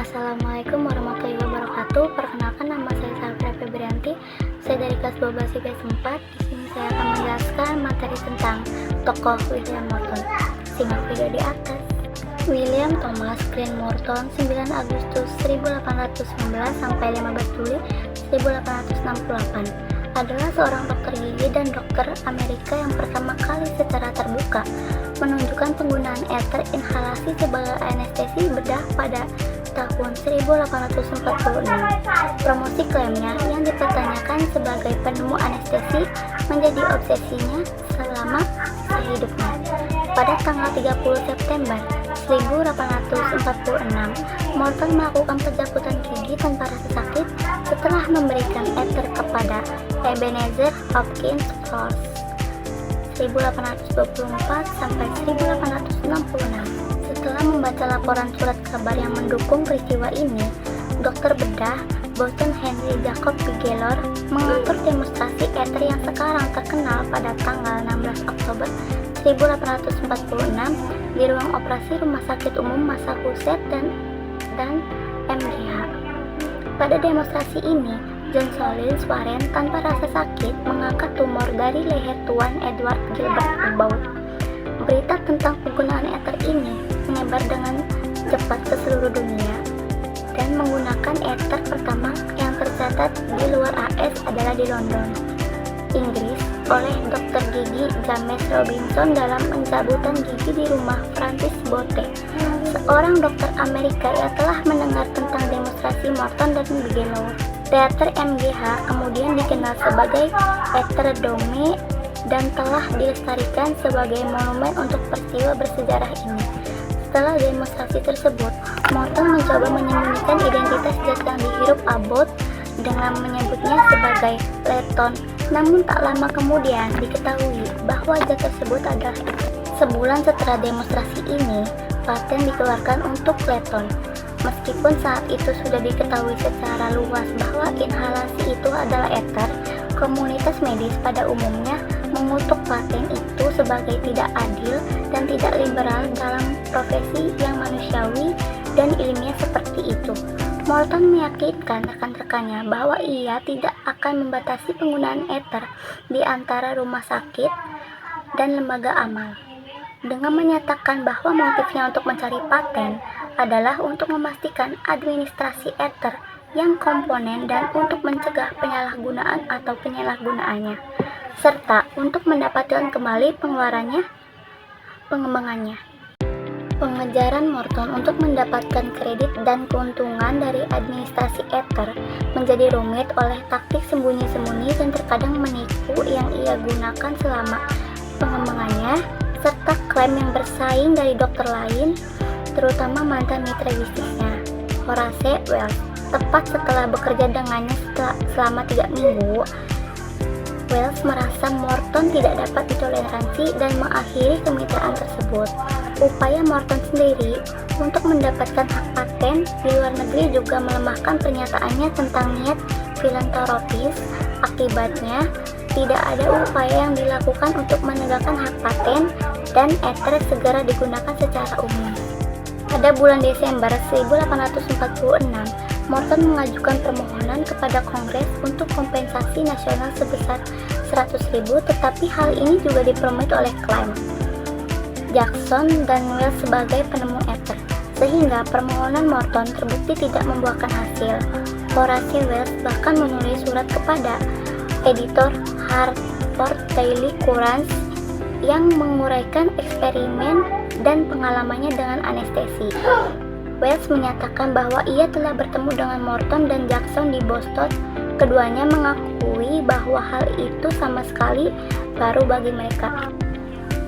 Assalamualaikum warahmatullahi wabarakatuh. Perkenalkan, nama saya Safira Febrianti. Saya dari kelas 12 IPS 4. Di sini saya akan menjelaskan materi tentang tokoh William Morton. Simak video di atas. William Thomas Grant Morton, 9 Agustus 1819 sampai 15 Juli 1868, adalah seorang dokter gigi dan dokter Amerika yang pertama kali secara terbuka menunjukkan penggunaan ether inhalasi sebagai anestesi bedah pada tahun 1846. Promosi klaimnya yang dipertanyakan sebagai penemu anestesi menjadi obsesinya selama hidupnya. Pada tanggal 30 September 1846, Morton melakukan pencabutan gigi tanpa rasa sakit setelah memberikan ether kepada Ebenezer Hopkins Rolls 1824 sampai 1866. Setelah membaca laporan surat kabar yang mendukung peristiwa ini, dokter bedah Boston Henry Jacob Bigelow mengatur demonstrasi ether yang sekarang terkenal pada tanggal 16 Oktober 1846 di ruang operasi Rumah Sakit Umum Massachusetts dan MGH. Pada demonstrasi ini, John Solis Warren tanpa rasa sakit mengangkat tumor dari leher Tuan Edward Gilbert Abou. Berita tentang penggunaan ether ini menyebar dengan cepat ke seluruh dunia, dan menggunakan ether pertama yang tercatat di luar AS adalah di London, Inggris, oleh dokter gigi James Robinson dalam pencabutan gigi di rumah Francis Bothe, seorang dokter Amerika yang telah mendengar tentang demonstrasi Morton dan Bigelow. Teater MGH kemudian dikenal sebagai Ether Dome dan telah dilestarikan sebagai monumen untuk peristiwa bersejarah ini. Setelah demonstrasi tersebut, Morton mencoba menyembunyikan identitas zat yang dihirup Abbott dengan menyebutnya sebagai Letton. Namun tak lama kemudian diketahui bahwa zat tersebut adalah itu. Sebulan setelah demonstrasi ini, paten dikeluarkan untuk Letton. Meskipun saat itu sudah diketahui secara luas bahwa inhalasi itu adalah ether, komunitas medis pada umumnya mengutuk paten itu sebagai tidak adil dan tidak liberal dalam profesi yang manusiawi dan ilmiah seperti itu. Morton meyakinkan rekan-rekannya bahwa ia tidak akan membatasi penggunaan ether di antara rumah sakit dan lembaga amal, dengan menyatakan bahwa motifnya untuk mencari paten adalah untuk memastikan administrasi ether yang komponen dan untuk mencegah penyalahgunaan atau penyalahgunaannya, serta untuk mendapatkan kembali pengembangannya. Pengejaran Morton untuk mendapatkan kredit dan keuntungan dari administrasi ether menjadi rumit oleh taktik sembunyi-sembunyi dan terkadang menipu yang ia gunakan selama pengembangannya, serta klaim yang bersaing dari dokter lain, terutama mantan mitra bisnisnya, Horace Wells. Tepat setelah bekerja dengannya selama 3 minggu, Wells merasa Morton tidak dapat ditoleransi dan mengakhiri kemitraan tersebut. Upaya Morton sendiri untuk mendapatkan hak paten di luar negeri juga melemahkan pernyataannya tentang niat filantropis. Akibatnya, tidak ada upaya yang dilakukan untuk menegakkan hak paten dan ether segera digunakan secara umum. Pada bulan Desember 1846, Morton mengajukan permohonan kepada Kongres untuk kompensasi nasional sebesar 100.000, tetapi hal ini juga dipermudah oleh klaim Jackson dan Wells sebagai penemu ether, sehingga permohonan Morton terbukti tidak membuahkan hasil. Horace Wells bahkan menulis surat kepada editor Hartford Daily Courant yang menguraikan eksperimen dan pengalamannya dengan anestesi. Wells menyatakan bahwa ia telah bertemu dengan Morton dan Jackson di Boston. Keduanya mengakui bahwa hal itu sama sekali baru bagi mereka.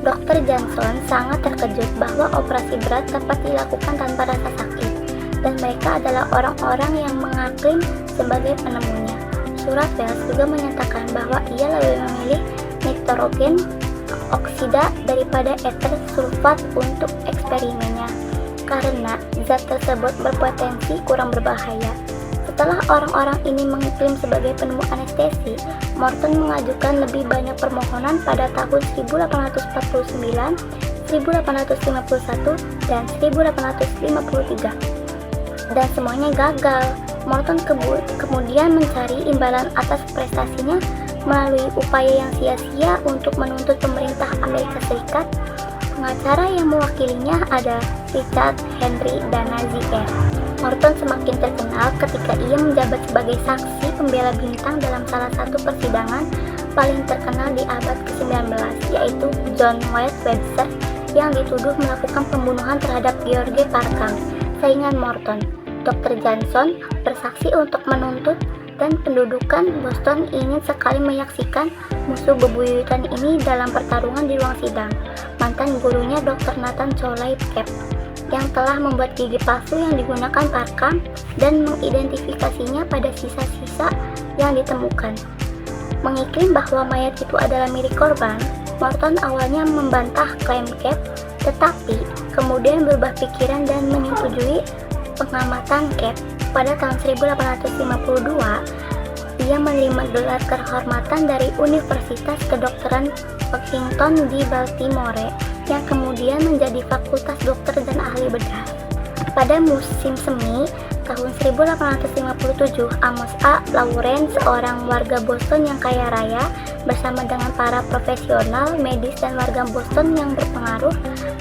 Dr. Johnson sangat terkejut bahwa operasi berat dapat dilakukan tanpa rasa sakit, dan mereka adalah orang-orang yang mengaklaim sebagai penemunya. Surat Wells juga menyatakan bahwa ia lebih memilih nitrogen oksida daripada ether sulfat untuk eksperimennya, karena zat tersebut berpotensi kurang berbahaya. Setelah orang-orang ini mengklaim sebagai penemu anestesi, Morton mengajukan lebih banyak permohonan pada tahun 1849, 1851, dan 1853. dan semuanya gagal. Morton kemudian mencari imbalan atas prestasinya melalui upaya yang sia-sia untuk menuntut pemerintah Amerika Serikat. Pengacara yang mewakilinya ada Richard Henry Danazier. Morton semakin terkenal ketika ia menjabat sebagai saksi pembela bintang dalam salah satu persidangan paling terkenal di abad ke-19, yaitu John Wayne Webster yang dituduh melakukan pembunuhan terhadap George Parkam, saingan Morton. Dr. Johnson bersaksi untuk menuntut, dan pendudukan Boston ingin sekali menyaksikan musuh bebuyutan ini dalam pertarungan di ruang sidang. Mantan gurunya Dr. Nathan Coley Kep yang telah membuat gigi palsu yang digunakan Parkam dan mengidentifikasinya pada sisa-sisa yang ditemukan. Mengiklaim bahwa mayat itu adalah milik korban, Morton awalnya membantah klaim Kep, tetapi kemudian berubah pikiran dan menyetujui pengamatan Kep. Pada tahun 1852, ia menerima gelar kehormatan dari Universitas Kedokteran Washington di Baltimore, yang kemudian menjadi fakultas dokter dan ahli bedah. Pada musim semi tahun 1857, Amos A. Lawrence, seorang warga Boston yang kaya raya, bersama dengan para profesional medis dan warga Boston yang berpengaruh,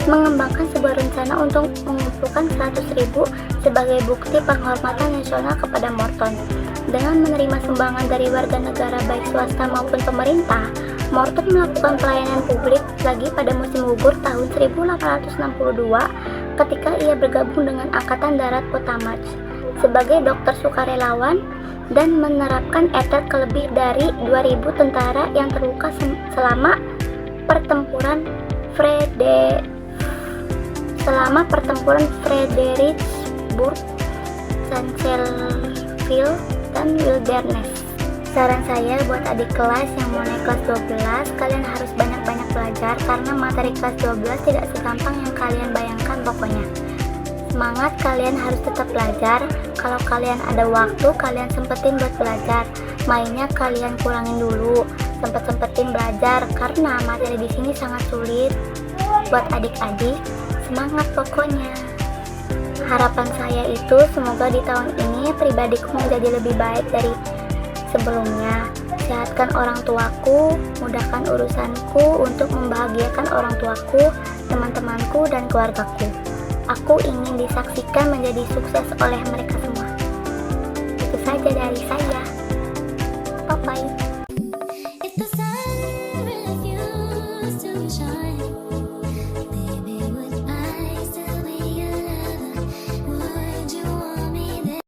mengembangkan sebuah rencana untuk mengumpulkan 100.000 sebagai bukti penghormatan nasional kepada Morton. Dengan menerima sumbangan dari warga negara baik swasta maupun pemerintah, Morton melakukan pelayanan publik lagi pada musim gugur tahun 1862 ketika ia bergabung dengan Angkatan Darat Potomac sebagai dokter sukarelawan dan menerapkan eter ke lebih dari 2.000 tentara yang terluka selama pertempuran Fredericksburg, Chancellorsville, dan Wilderness. Saran saya buat adik kelas yang mau naik kelas 12, kalian harus banyak-banyak belajar karena materi kelas 12 tidak segampang yang kalian bayangkan pokoknya. Semangat, kalian harus tetap belajar. Kalau kalian ada waktu, kalian sempetin buat belajar. Mainnya kalian kurangin dulu, sempet-sempetin belajar karena materi di sini sangat sulit. Buat adik-adik, semangat pokoknya. Harapan saya itu semoga di tahun ini pribadiku menjadi lebih baik dari sebelumnya. Sehatkan orang tuaku, mudahkan urusanku untuk membahagiakan orang tuaku, teman-temanku, dan keluargaku. Aku ingin disaksikan menjadi sukses oleh mereka semua. Itu saja dari saya. Bye-bye.